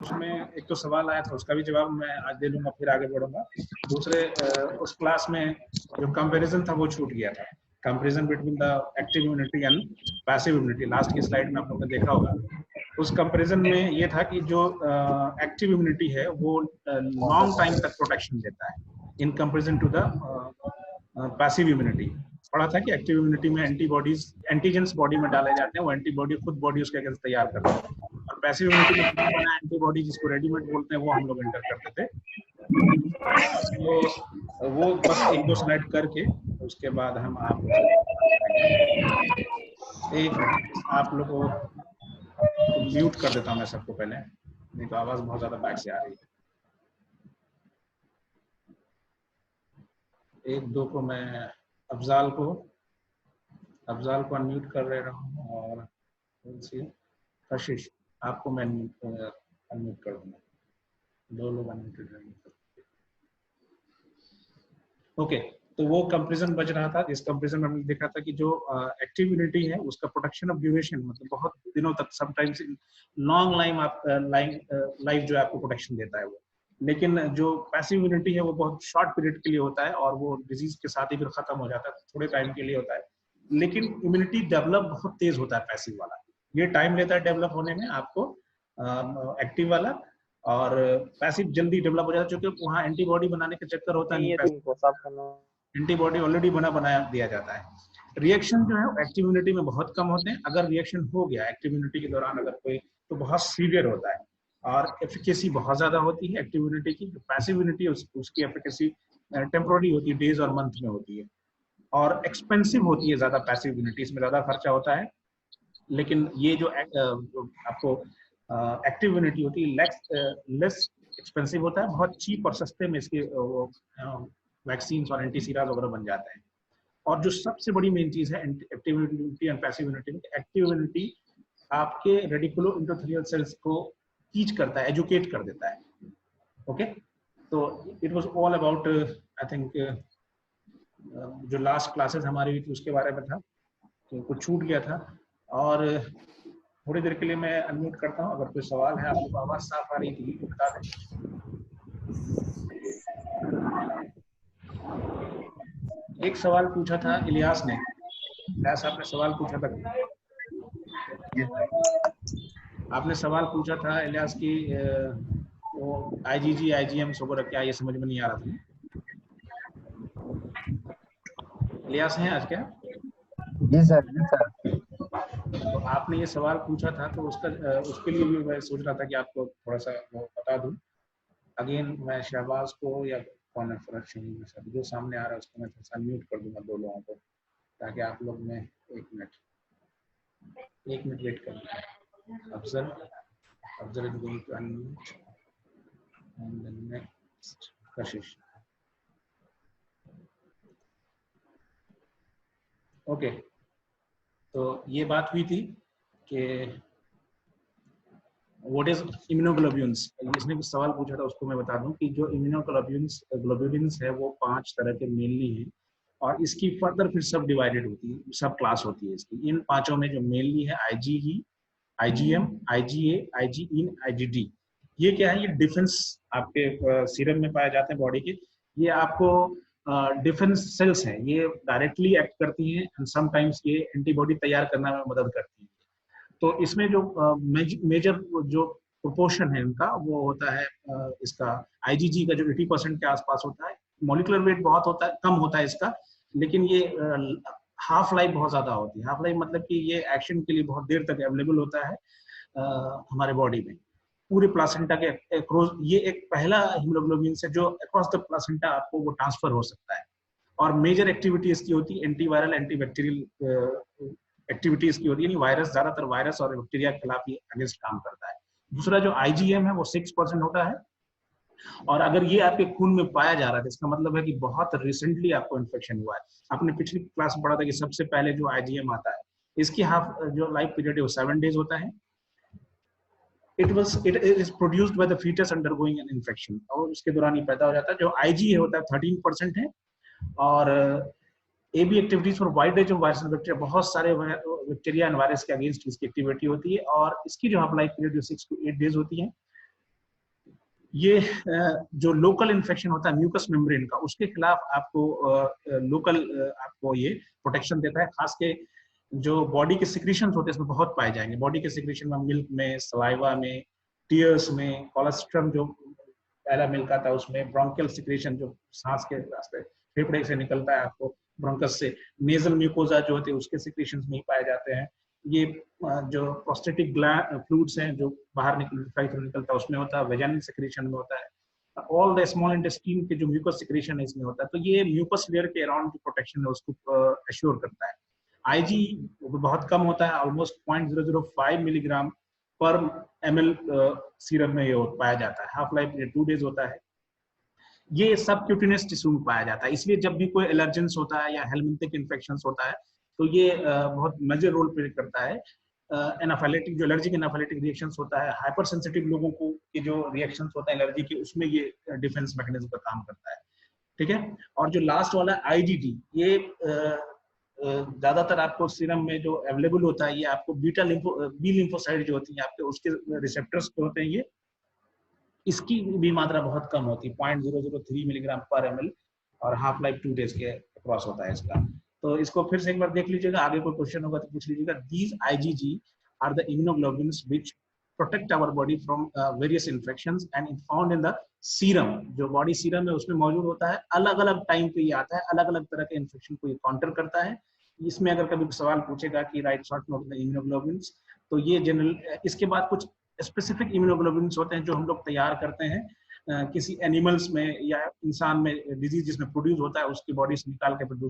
उसमें एक तो सवाल आया था, उसका भी जवाब मैं आज दे लूंगा, फिर आगे बढ़ूंगा। दूसरे उस क्लास में जो कंपैरिजन था वो छूट गया था, comparison between the active immunity and passive immunity. Last की स्लाइड में आप लोगों ने देखा होगा। उस कंपैरिजन में ये था कि जो एक्टिव इम्यूनिटी है वो लॉन्ग टाइम तक प्रोटेक्शन देता है in comparison to the passive immunity. पढ़ा था कि एक्टिव इम्यूनिटी में एंटीबॉडीज, एंटीजेंस बॉडी में डाले जाते हैं, वो एंटीबॉडी खुद बॉडी उसके अगेंस्ट तैयार करती है। और पैसिव इम्यूनिटी में बना बना एंटीबॉडी, जिसको रेडीमेड बोलते हैं, वो हम लोग एंटर करते थे। तो वो बस एक दो स्लाइड करके उसके बाद हम आप एक मिनट आप लोग को म्यूट कर देता हूँ मैं सबको पहले, नहीं तो आवाज बहुत ज्यादा बैक से आ रही है। एक दो को मैं अफजाल को अनम्यूट कर रहा हूँ, और कशिश आपको मैं अनम्यूट कर दूंगा। दो लोग अनम्यूटेड रहेंगे। ओके, तो वो कंपैरिजन बच रहा था। इस कंपैरिजन में हमने देखा था कि जो एक्टिव इम्यूनिटी है उसका प्रोटेक्शन ऑफ ड्यूरेशन, मतलब बहुत दिनों तक, समटाइम्स लॉन्ग लाइफ जो है आपको प्रोटेक्शन देता है वो। लेकिन जो पैसिव इम्यूनिटी है वो बहुत शॉर्ट पीरियड के लिए होता है, और वो डिजीज के साथ ही फिर खत्म हो जाता है, थोड़े टाइम के लिए होता है। लेकिन इम्यूनिटी डेवलप बहुत तेज होता है पैसिव वाला, ये टाइम लेता है डेवलप होने में आपको एक्टिव वाला। और पैसिव जल्दी डेवलप हो जाता है, क्योंकि वहाँ एंटीबॉडी बनाने का चक्कर होता है, एंटीबॉडी ऑलरेडी बनाया दिया जाता है। रिएक्शन जो है एक्टिव इम्यूनिटी में बहुत कम होते हैं। अगर रिएक्शन हो गया एक्टिव इम्यूनिटी के दौरान अगर कोई, तो बहुत सीवियर होता है, और एफिकेसी बहुत ज्यादा होती है एक्टिव इम्यूनिटी की। जो पैसिव इम्यूनिटी उसकी एफिकेसी टेम्पोररी होती है, डेज और मंथ में होती है, और एक्सपेंसिव होती है ज्यादा पैसिव इम्यूनिटी, इसमें ज्यादा खर्चा होता है। लेकिन ये जो आपको एक्टिव इम्यूनिटी होती है लेस एक्सपेंसिव होता है, बहुत चीप और सस्ते में इसके वैक्सीन और एंटीसीराज वगैरह बन जाते हैं। और जो सबसे बड़ी मेन चीज है active immunity and passive immunity में, एक्टिव इम्यूनिटी आपके रेडिकुलो एंडोथेलियल सेल्स को टीच करता है, एजुकेट कर देता है। ओके, तो it was all about I think जो लास्ट क्लासेस हमारी हुई थी उसके बारे में था, तो कुछ छूट गया था। और थोड़ी देर के लिए मैं अनम्यूट करता हूँ, अगर कोई सवाल है। आपको आवाज साफ आ रही थी, बता दें। एक सवाल पूछा था इलियास ने, इलियास आपने सवाल पूछा था, आपने सवाल पूछा था इलियास की वो आईजीजी आईजीएम वगैरह क्या, ये समझ में नहीं आ रहा था। इलियास हैं आज क्या? जी सर, जी सर। तो आपने ये सवाल पूछा था, तो उसके लिए भी मैं सोच रहा था कि आपको थोड़ा सा वो बता दूं। अगेन मैं शहबाज को या कौन है सर जो सामने आ रहा है उसको मैं थोड़ा सा म्यूट कर दूंगा, दो लोगों को, ताकि आप लोग में एक मिनट वेट करें। Afzal is going to unmute and then next Kashish. Okay, तो ये बात हुई थी कि व्हाट इज इम्यूनोग्लोब्यूल्स। इसने कुछ सवाल पूछा था, उसको मैं बता दूं कि जो इम्यूनोग्लोब्यूल्स है वो 5 तरह के मेनली हैं, और इसकी फर्दर फिर सब डिवाइडेड होती है, सब क्लास होती है इसकी। इन पांचों में जो मेनली है आईजीई, आईजीएम, आईजीए, आईजीइन, आईजीडी। ये क्या है? ये डिफेंस आपके सीरम में पाए जाते हैं बॉडी के। ये आपको डिफेंस सेल्स हैं, ये डायरेक्टली एक्ट करती हैं एंड समटाइम्स ये एंटीबॉडी तैयार करने में मदद करती हैं। तो इसमें जो मेजर जो प्रोपोर्शन है इनका, वो होता है इसका आईजीजी का जो 80% के आसपास होता है। मॉलिक्यूलर वेट बहुत होता है, कम होता है इसका, लेकिन ये हाफ लाइफ बहुत ज्यादा होती है। हाफ लाइफ मतलब कि ये एक्शन के लिए बहुत देर तक अवेलेबल होता है हमारे बॉडी में, पूरे प्लासेंटा के अक्रॉस। ये एक पहला हीमोग्लोबिन से जो अक्रॉस द प्लासेंटा आपको वो ट्रांसफर हो सकता है। और मेजर एक्टिविटी इसकी होती है एंटीवायरल, एंटीबैक्टीरियल एक्टिविटीज की होती है, यानी वायरस, ज्यादातर वायरस और बैक्टीरिया के खिलाफ ये अगेंस्ट काम करता है। दूसरा जो आईजीएम है वो 6% होता है, और अगर ये आपके खून में पाया जा रहा है, इसका मतलब है कि बहुत रिसेंटली आपको इन्फेक्शन हुआ है। आपने पिछली क्लास में पढ़ा था कि सबसे पहले जो आईजीएम आता है, इसकी हाफ जो लाइफ पीरियड है वो 7 डेज होता है। it is produced by the fetus undergoing an infection, और उसके दौरान ये पैदा हो जाता है। जो आईजी होता है 13% है, और A B activities for wide range of virus and bacteria, बहुत सारे बैक्टीरिया एंड वायरस के अगेंस्ट इसकी एक्टिविटी होती है। और इसकी जो half life period 6 to 8 days होती है। ये जो लोकल इन्फेक्शन होता है म्यूकस मेम्ब्रेन का, उसके खिलाफ आपको लोकल आपको ये प्रोटेक्शन देता है। खास के जो बॉडी के सिक्रीशंस होते हैं इसमें बहुत पाए जाएंगे। बॉडी के सिक्रीशन में मिल्क में, सलाइवा में, टीयर्स में, कोलेस्ट्रम जो पहला मिल्क आता है उसमें, ब्रोंकियल सिक्रीशन जो सांस के रास्ते फेफड़े से निकलता है आपको ब्रोंकस से, नेजल म्यूकोजा जो होते हैं उसके सिक्रीशंस में ही पाए जाते हैं। ये जो प्रोस्टेटिक फ्लूइड्स हैं जो बाहर निकलता है उसमें होता है, वेजाइनल सिक्रीशन में होता है, ऑल द स्मॉल इंटेस्टाइन के जो म्यूकस सिक्रीशन है इसमें होता है। तो ये म्यूकस लेयर के अराउंड जो प्रोटेक्शन है उसको एश्योर करता है। आईजी बहुत कम होता है, ऑलमोस्ट 0.005 मिलीग्राम पर ml सीरम में ये पाया जाता है। हाफ लाइफ 2 डेज होता है। ये सब क्यूटिनस टिश्यू में पाया जाता है, इसलिए जब भी कोई एलर्जेंस होता है या हेलमिंथिक इन्फेक्शंस होता है तो ये बहुत मेजर रोल प्ले करता है। एनाफाइलेटिक जो एलर्जिक एनाफाइलेटिक रिएक्शंस होता है, हाइपर सेंसिटिव लोगों को के जो रिएक्शंस होता है एलर्जी के, उसमें ये डिफेंस मैकेनिज्म का काम करता है। ठीक है। और जो लास्ट वाला आईजीटी, ये ज्यादातर आपको सीरम में जो अवेलेबल होता है, ये आपको बी लिम्फोसाइट जो होती है आपके, उसके रिसेप्टर्स जो होते हैं ये, इसकी भी मात्रा बहुत कम होती है, 0.003 मिलीग्राम पर ml, और हाफ लाइफ 2 डेज के क्रॉस होता है इसका। तो इसको फिर से एक बार देख लीजिएगा, आगे कोई क्वेश्चन होगा तो पूछ लीजिएगा। These IgG are the immunoglobulins which protect our body from various infections and is found in the serum. जो बॉडी सीरम है उसमें मौजूद होता है, अलग अलग टाइम पे ये आता है, अलग अलग तरह के इन्फेक्शन को ये काउंटर करता है। इसमें अगर कभी सवाल पूछेगा कि right short note the immunoglobulins, तो ये जनरल, इसके बाद कुछ स्पेसिफिक इम्यूनोग्लोबुलिन्स होते हैं जो हम लोग तैयार करते हैं किसी एनिमल्स में या इंसान में, डिजीज जिसमें प्रोड्यूस होता है उसकी बॉडी से निकाल के प्रोड्यूस